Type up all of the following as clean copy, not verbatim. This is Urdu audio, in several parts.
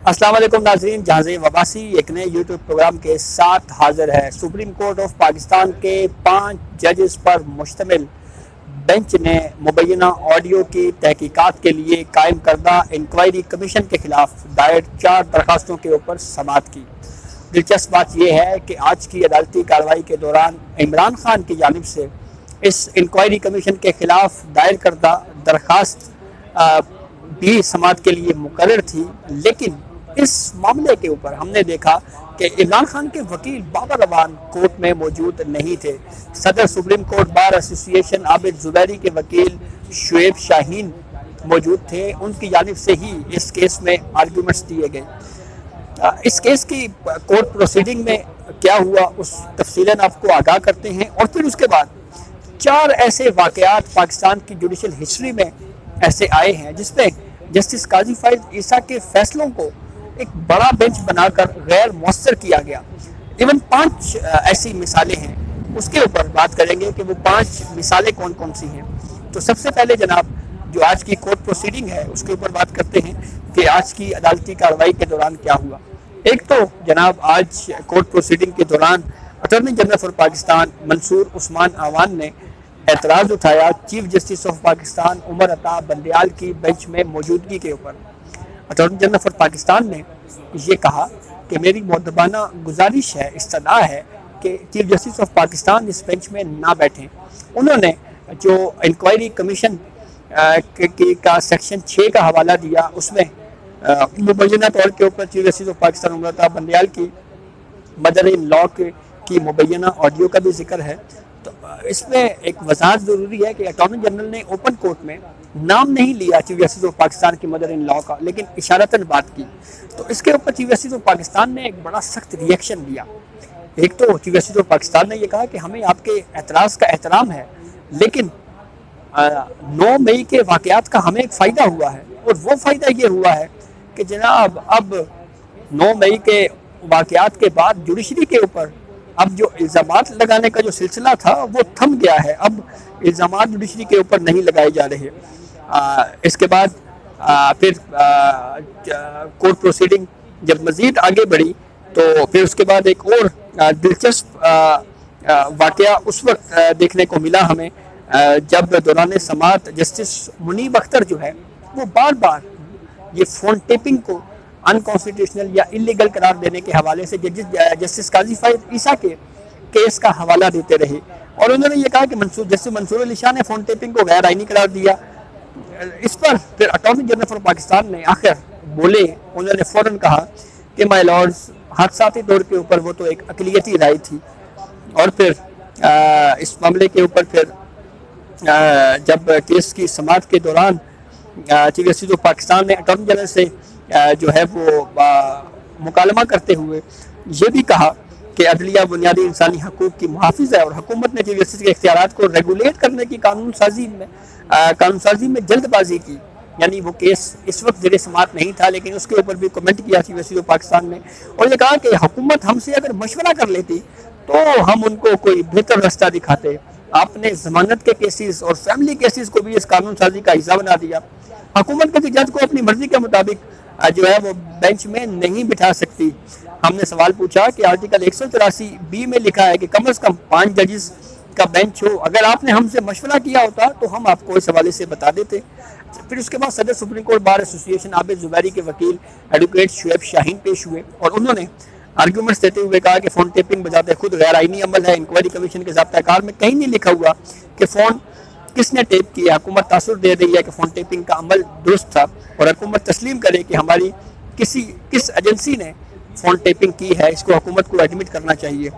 السلام علیکم ناظرین، جہاں وباسی ایک نئے یوٹیوب پروگرام کے ساتھ حاضر ہے۔ سپریم کورٹ آف پاکستان کے 5 ججز پر مشتمل بینچ نے مبینہ آڈیو کی تحقیقات کے لیے قائم کردہ انکوائری کمیشن کے خلاف دائر 4 درخواستوں کے اوپر سماعت کی۔ دلچسپ بات یہ ہے کہ آج کی عدالتی کارروائی کے دوران عمران خان کی جانب سے اس انکوائری کمیشن کے خلاف دائر کردہ درخواست بھی سماعت کے لیے مقرر تھی، لیکن اس معاملے کے اوپر ہم نے دیکھا کہ عمران خان کے وکیل بابر اعوان کورٹ میں موجود نہیں تھے۔ صدر سپریم کورٹ بار ایسوسی ایشن عابد زبیری کے وکیل شعیب شاہین موجود تھے، ان کی جانب سے ہی اس کیس میں آرگیومنٹس دیے گئے۔ اس کیس کی کورٹ پروسیڈنگ میں کیا ہوا اس تفصیلاً آپ کو آگاہ کرتے ہیں، اور پھر اس کے بعد 4 ایسے واقعات پاکستان کی جوڈیشل ہسٹری میں ایسے آئے ہیں جس میں جسٹس قاضی فائز عیسیٰ کے فیصلوں کو ایک بڑا بینچ بنا کر غیر مؤثر کیا گیا۔ ایون 5 ایسی مثالیں ہیں، اس کے اوپر بات کریں گے کہ وہ 5 مثالیں کون کون سی ہیں۔ تو سب سے پہلے جناب جو آج کی کورٹ پروسیڈنگ ہے اس کے اوپر بات کرتے ہیں کہ آج کی عدالتی کارروائی کے دوران کیا ہوا۔ ایک تو جناب آج کورٹ پروسیڈنگ کے دوران اٹارنی جنرل فار پاکستان منصور عثمان اعوان نے اعتراض اٹھایا chief justice of Pakistan Umar Ata Bandial کی بینچ میں موجودگی کے اوپر۔ اٹارنی جنرل فار پاکستان نے یہ کہا کہ میری مؤدبانہ گزارش ہے، استدعا ہے کہ چیف جسٹس آف پاکستان اس بینچ میں نہ بیٹھیں۔ انہوں نے جو انکوائری کمیشن کا سیکشن 6 کا حوالہ دیا، اس میں مبینہ طور کے اوپر chief justice of Pakistan Umar Ata Bandial کی مدر ان لا کی مبینہ آڈیو کا بھی ذکر ہے۔ تو اس میں ایک وضاحت ضروری ہے کہ اٹارنی جنرل نے اوپن کورٹ میں نام نہیں لیا چیف جسٹس آف پاکستان کی مدر ان لا کا، لیکن اشارتاً بات کی۔ تو اس کے اوپر چیف جسٹس آف پاکستان نے ایک بڑا سخت ریئیکشن دیا۔ ایک تو چیف جسٹس آف پاکستان نے یہ کہا کہ ہمیں آپ کے اعتراض کا احترام ہے، لیکن 9 مئی کے واقعات کا ہمیں ایک فائدہ ہوا ہے، اور وہ فائدہ یہ ہوا ہے کہ جناب اب 9 مئی کے واقعات کے بعد جوڈیشری کے اوپر اب جو الزامات لگانے کا جو سلسلہ تھا وہ تھم گیا ہے، اب الزامات جوڈیشری کے اوپر نہیں لگائے جا رہے۔ اس کے بعد پھر کورٹ پروسیڈنگ جب مزید آگے بڑھی تو پھر اس کے بعد ایک اور دلچسپ واقعہ اس وقت دیکھنے کو ملا ہمیں جب دوران سماعت جسٹس منیب اختر جو ہے وہ بار بار یہ فون ٹیپنگ کو انکانسٹیٹیوشنل یا انلیگل قرار دینے کے حوالے سے جسٹس قاضی فائز عیسیٰ کے کیس کا حوالہ دیتے رہے، اور انہوں نے یہ کہا کہ جسٹس منصور علی شاہ نے فون ٹیپنگ کو غیر آئینی قرار دیا۔ اس پر پھر اٹارنی جنرل فار پاکستان نے آخر بولے، انہوں نے فوراً کہا کہ مائی لارڈز حادثاتی طور کے اوپر وہ تو ایک اقلیتی رائے تھی، اور پھر اس معاملے کے اوپر پھر جب کیس کی سماعت کے دوران چیف جسٹس آف پاکستان نے اٹارنی جنرل سے جو ہے وہ مکالمہ کرتے ہوئے یہ بھی کہا کہ عدلیہ بنیادی انسانی حقوق کی محافظ ہے، اور حکومت نے چیف جسٹس کے اختیارات کو ریگولیٹ کرنے کی قانون سازی میں جلد بازی کی۔ یعنی وہ کیس اس وقت زیر سماعت نہیں تھا، لیکن اس کے اوپر بھی کمنٹ کیا چیف جسٹس آف پاکستان نے، اور یہ کہا کہ حکومت ہم سے اگر مشورہ کر لیتی تو ہم ان کو کوئی بہتر راستہ دکھاتے۔ آپ نے ضمانت کے کیسز اور فیملی کیسز کو بھی اس قانون سازی کا حصہ بنا دیا۔ حکومت کسی جج کو اپنی مرضی کے مطابق جو ہے وہ بینچ میں نہیں بٹھا سکتی۔ ہم نے سوال پوچھا کہ آرٹیکل 184B میں لکھا ہے کہ کم از کم 5 ججز کا بینچ ہو، اگر آپ نے ہم سے مشورہ کیا ہوتا تو ہم آپ کو اس حوالے سے بتا دیتے۔ پھر اس کے بعد صدر سپریم کورٹ بار ایسوسی ایشن عابد زبیری کے وکیل ایڈوکیٹ شعیب شاہین پیش ہوئے، اور انہوں نے آرگیومنٹس دیتے ہوئے کہا کہ فون ٹیپنگ بذات خود غیر آئینی عمل ہے۔ انکوائری کمیشن کے ضابطہ کار میں کہیں نہیں لکھا ہوا کہ فون کس نے ٹیپ کیا۔ حکومت تاثر دے رہی ہے کہ فون ٹیپنگ کا عمل درست تھا، اور حکومت تسلیم کرے کہ ہماری کس ایجنسی نے فون ٹیپنگ کی ہے، اس کو حکومت کو ایڈمٹ کرنا چاہیے۔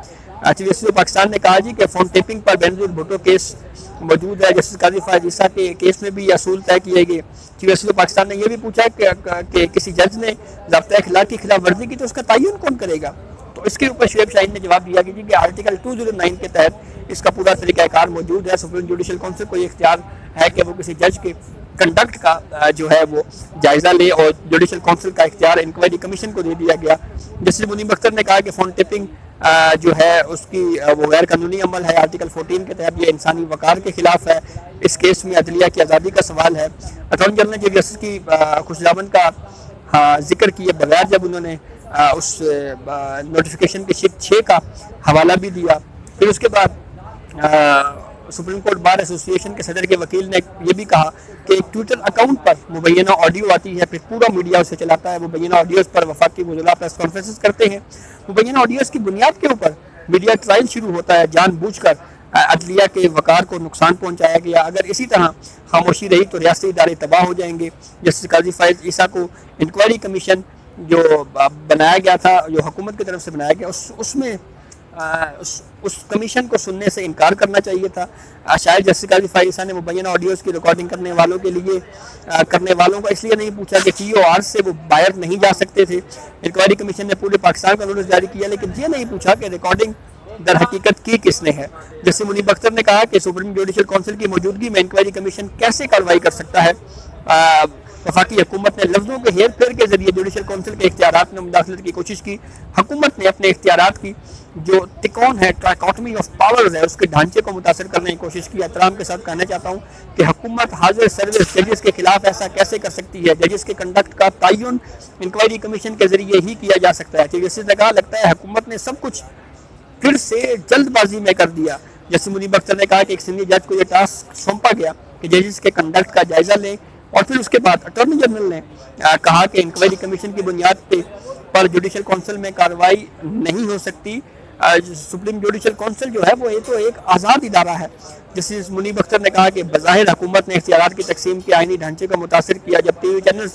چیف جسٹس آف پاکستان نے کہا کہ فون ٹیپنگ پر بینظیر بھٹو کیس موجود ہے، جسٹس قاضی فائز عیسیٰ کے کیس میں بھی یہ اصول طے کیے گئے۔ چیف جسٹس آف پاکستان نے یہ بھی پوچھا کہ کسی جج نے ضابطۂ اخلاق کی خلاف ورزی کی تو اس کا تعین کون کرے گا۔ تو اس کے اوپر شعیب شاہین نے جواب دیا کہ آرٹیکل 209 کے تحت اس کا پورا طریقہ کار موجود ہے۔ سپریم جوڈیشل کونسل کو یہ اختیار ہے کہ وہ کسی جج کے کنڈکٹ کا جو ہے وہ جائزہ لے، اور جوڈیشل کونسل کا اختیار انکوائری کمیشن کو دے دیا گیا۔ جسٹس منیب اختر نے کہا کہ فون ٹیپنگ جو ہے اس کی وہ غیر قانونی عمل ہے، آرٹیکل 14 کے تحت یہ انسانی وقار کے خلاف ہے، اس کیس میں عدلیہ کی آزادی کا سوال ہے۔ اٹارنی جنرل نے چیف جسٹس کی خوشامد کا ذکر کیے بغیر جب انہوں نے اس نوٹیفیکیشن کے شپ 6 کا حوالہ بھی دیا. پھر اس کے بعد سپریم کورٹ بار ایسوسی ایشن کے صدر کے وکیل نے یہ بھی کہا کہ ایک ٹویٹر اکاؤنٹ پر مبینہ آڈیو آتی ہے, پھر پورا میڈیا اسے چلاتا ہے. مبینہ آڈیوز پر وفاقی وزراء پریس کانفرنسز کرتے ہیں. مبینہ آڈیوز کی بنیاد کے اوپر میڈیا ٹرائل شروع ہوتا ہے. جان بوجھ کر عدلیہ کے وقار کو نقصان پہنچایا گیا. اگر اسی طرح خاموشی رہی تو ریاستی ادارے تباہ ہو جائیں گے. جسٹس قاضی فائز عیسیٰ کو انکوائری کمیشن جو بنایا گیا تھا, جو حکومت کی طرف سے بنایا گیا, اس میں اس کمیشن کو سننے سے انکار کرنا چاہیے تھا. شاید جسٹس قاضی فائز عیسیٰ نے مبینہ آڈیوز کی ریکارڈنگ کرنے والوں کو اس لیے نہیں پوچھا کہ TOR سے وہ باہر نہیں جا سکتے تھے. انکوائری کمیشن نے پورے پاکستان کا نوٹس جاری کیا, لیکن یہ نہیں پوچھا کہ ریکارڈنگ در حقیقت کی کس نے ہے. جیسے منیب اختر نے کہا کہ سپریم جوڈیشل کونسل کی موجودگی میں انکوائری کمیشن کیسے کارروائی کر سکتا ہے. وفاقی حکومت نے لفظوں کے ہیر پھیر کے ذریعے جوڈیشل کونسل کے اختیارات میں مداخلت کی کوشش کی. حکومت نے اپنے اختیارات کی جو تکون ہے, ٹرائکوٹمی آف پاورز ہے, اس کے ڈھانچے کو متاثر کرنے کی کوشش کی. احترام کے ساتھ کہنا چاہتا ہوں کہ حکومت حاضر سروس ججز کے خلاف ایسا کیسے کر سکتی ہے. ججز کے کنڈکٹ کا تعین انکوائری کمیشن کے ذریعے ہی کیا جا سکتا ہے. چیف جسٹس نے کہا لگتا ہے حکومت نے سب کچھ پھر سے جلد بازی میں کر دیا. جیسے منیب اختر نے کہا کہ ایک سینئر جج کو یہ ٹاسک سونپا گیا کہ ججز کے کنڈکٹ کا جائزہ لیں, اور پھر اس کے بعد اٹارنی جنرل نے کہا کہ انکوائری کمیشن کی بنیاد پر جوڈیشل کونسل میں کارروائی نہیں ہو سکتی. سپریم جوڈیشل کونسل جو ہے وہ تو ایک آزاد ادارہ ہے. جسٹس منیب اختر نے کہا کہ بظاہر حکومت نے اختیارات کی تقسیم کے آئینی ڈھانچے کو متاثر کیا. جب ٹی وی چینل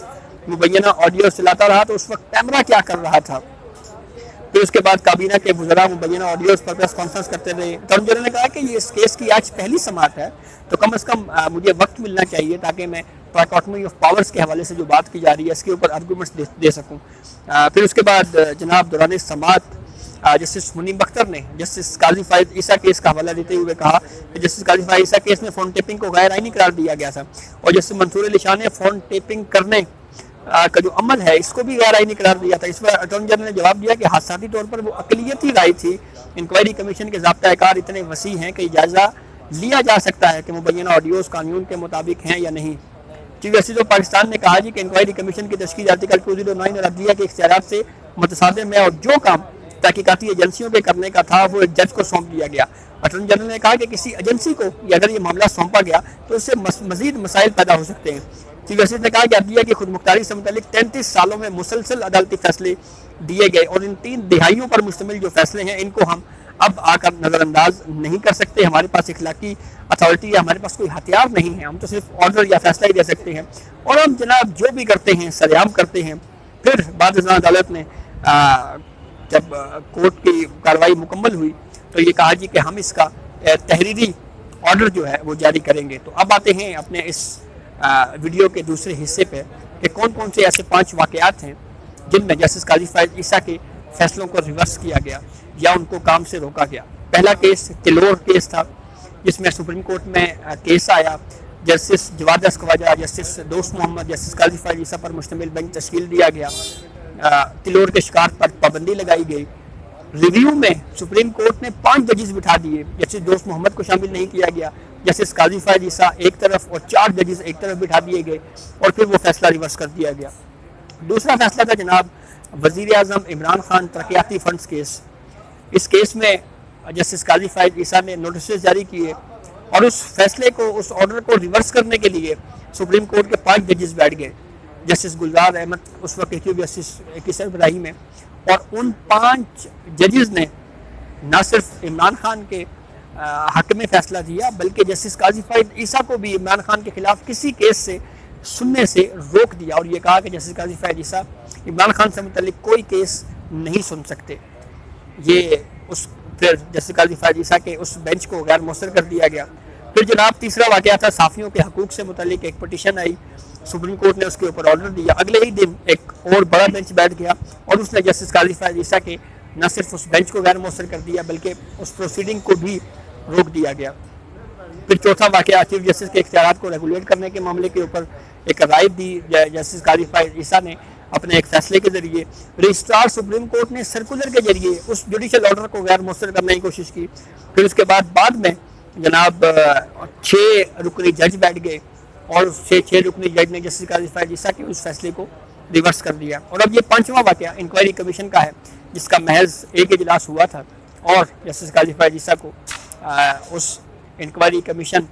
مبینہ آڈیو چلاتا رہا تو اس وقت کیمرہ کیا کر رہا تھا. پھر اس کے بعد کابینہ کے وزراء مبینہ آڈیوز پر پریس کانفرنس کرتے رہے. اٹارنی جنرل نے کہا کہ یہ اس کیس کی آج پہلی سماعت ہے, تو کم از کم مجھے وقت ملنا چاہیے تاکہ میں ٹرائکوٹمی آف پاورز کے حوالے سے جو بات کی جا رہی ہے اس کے اوپر آرگومنٹس دے سکوں. پھر اس کے بعد جناب دوران سماعت جسٹس منیب اختر نے جسٹس قاضی فائز عیسیٰ کیس کا حوالہ دیتے ہوئے کہا کہ جسٹس قاضی فائز عیسیٰ کیس میں فون ٹیپنگ کو غیر آئینی قرار دیا گیا تھا, اور جسٹس منصور علی شاہ نے فون ٹیپنگ کرنے کا جو عمل ہے اس کو بھی غیر آئینی قرار دیا تھا. اس پر اٹارنی جنرل نے جواب دیا کہ حادثاتی طور پر وہ اقلیتی رائے تھی. انکوائری کمیشن کے ضابطۂ کار اتنے وسیع ہیں کہ جائزہ لیا جا سکتا ہے کہ مبینہ آڈیوز قانون کے مطابق ہیں یا نہیں. چیف جسٹس آف پاکستان نے کہا کہ انکوائری کمیشن کی تشکیل آرٹیکل 209 اور عدلیہ کے اختیارات سے متصادم ہے, اور جو کام تحقیقاتی ایجنسیوں کے کرنے کا تھا وہ ایک جج کو سونپ دیا گیا. اٹارنی جنرل نے کہا کہ کسی ایجنسی کو اگر یہ معاملہ سونپا گیا تو اس سے مزید مسائل پیدا ہو سکتے ہیں. چیف جسٹس نے کہا کہ عدلیہ کی خود مختاری سے متعلق 33 سالوں میں مسلسل عدالتی فیصلے دیے گئے, اور ان 3 دہائیوں پر مشتمل جو فیصلے ہیں ان کو ہم اب آ کر نظر انداز نہیں کر سکتے. ہمارے پاس اخلاقی اتھارٹی ہے, ہمارے پاس کوئی ہتھیار نہیں ہے, ہم تو صرف آرڈر یا فیصلہ ہی دے سکتے ہیں, اور ہم جناب جو بھی کرتے ہیں سریعام کرتے ہیں. پھر بعد ازاں عدالت نے جب کورٹ کی کارروائی مکمل ہوئی تو یہ کہا کہ ہم اس کا تحریری آرڈر جو ہے وہ جاری کریں گے. تو اب آتے ہیں اپنے اس ویڈیو کے دوسرے حصے پہ کہ کون کون سے ایسے 5 واقعات ہیں جن میں جسٹس قاضی فائز عیسیٰ کے فیصلوں کو ریورس کیا گیا یا ان کو کام سے روکا گیا. پہلا کیس کلور کیس تھا, جس میں سپریم کورٹ میں کیس آیا. جسٹس جواد اسخواجہ, جسٹس دوست محمد, جسٹس قاضی فائز عیسیٰ پر مشتمل بینچ تشکیل دیا گیا. کلور کے شکار پر پابندی لگائی گئی. ریویو میں سپریم کورٹ نے 5 ججز بٹھا دیے. جسٹس دوست محمد کو شامل نہیں کیا گیا. جسٹس قاضی فائز عیسیٰ ایک طرف اور 4 ججز ایک طرف بٹھا دیے گئے, اور پھر وہ فیصلہ ریورس کر دیا گیا. دوسرا فیصلہ تھا جناب وزیر اعظم عمران خان ترقیاتی فنڈز کیس. اس کیس میں جسٹس قاضی فائز عیسیٰ نے نوٹسز جاری کیے, اور اس فیصلے کو, اس آرڈر کو ریورس کرنے کے لیے سپریم کورٹ کے 5 ججز بیٹھ گئے. جسٹس گلزار احمد اس وقت چیف جسٹس کسر ابراہیم ہے, اور ان 5 ججز نے نہ صرف عمران خان کے حق میں فیصلہ دیا بلکہ جسٹس قاضی فائز عیسیٰ کو بھی عمران خان کے خلاف کسی کیس سے سننے سے روک دیا, اور یہ کہا کہ جسٹس قاضی فائز عیسیٰ عمران خان سے متعلق کوئی کیس نہیں سن سکتے. یہ پھر جسٹس قاضی فائز عیسیٰ کے اس بینچ کو غیر مؤثر کر دیا گیا. پھر جناب تیسرا واقعہ تھا صحافیوں کے حقوق سے متعلق. ایک پٹیشن آئی, سپریم کورٹ نے اس کے اوپر آرڈر دیا. اگلے ہی دن ایک اور بڑا بینچ بیٹھ گیا, اور اس نے جسٹس قاضی فائز عیسیٰ کے نہ صرف اس بینچ کو غیر مؤثر کر دیا بلکہ اس پروسیڈنگ کو بھی روک دیا گیا. پھر چوتھا واقعہ چیف جسٹس کے اختیارات کو ریگولیٹ کرنے کے معاملے کے اوپر ایک رائے دی. جسٹس قاضی فائز عیسیٰ نے اپنے ایک فیصلے کے ذریعے, رجسٹرار سپریم کورٹ نے سرکولر کے ذریعے اس جوڈیشل آرڈر کو غیر مؤثر کرنے کی کوشش کی. پھر اس کے بعد میں جناب 6 رکنی جج بیٹھ گئے, اور 6 رکنی جج نے جسٹس قاضی فائز عیسیٰ کے اس فیصلے کو ریورس کر دیا. اور اب یہ 5واں واقعہ انکوائری کمیشن کا ہے جس کا محض ایک اجلاس ہوا تھا اور جسٹس قاضی فائز عیسیٰ کو اس انکوائری کمیشن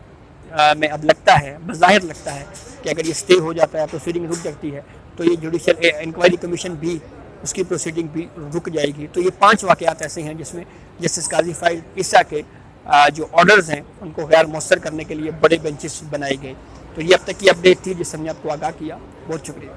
میں اب لگتا ہے، بظاہر لگتا ہے کہ اگر یہ اسٹے ہو جاتا ہے، پروسیڈنگ رک جاتی ہے تو یہ جوڈیشل انکوائری کمیشن بھی اس کی پروسیڈنگ بھی رک جائے گی. تو یہ 5 واقعات ایسے ہیں جس میں جسٹس قاضی فائز عیسیٰ کے جو آرڈرز ہیں ان کو غیر مؤثر کرنے کے لیے بڑے بینچز بنائے گئے. تو یہ اب تک کی اپڈیٹ تھی جس سے ہم نے آپ کو آگاہ کیا. بہت شکریہ.